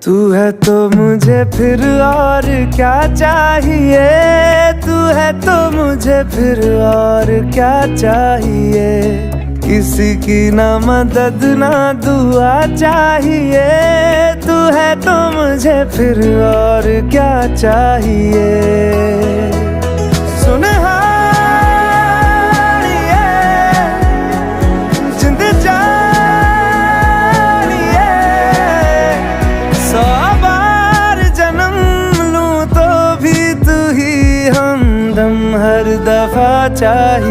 तू है तो मुझे फिर और क्या चाहिए, तू है तो मुझे फिर और क्या चाहिए। किसी की ना मदद ना दुआ चाहिए, तू है तो मुझे फिर और क्या चाहिए। हर दफा चाहिए।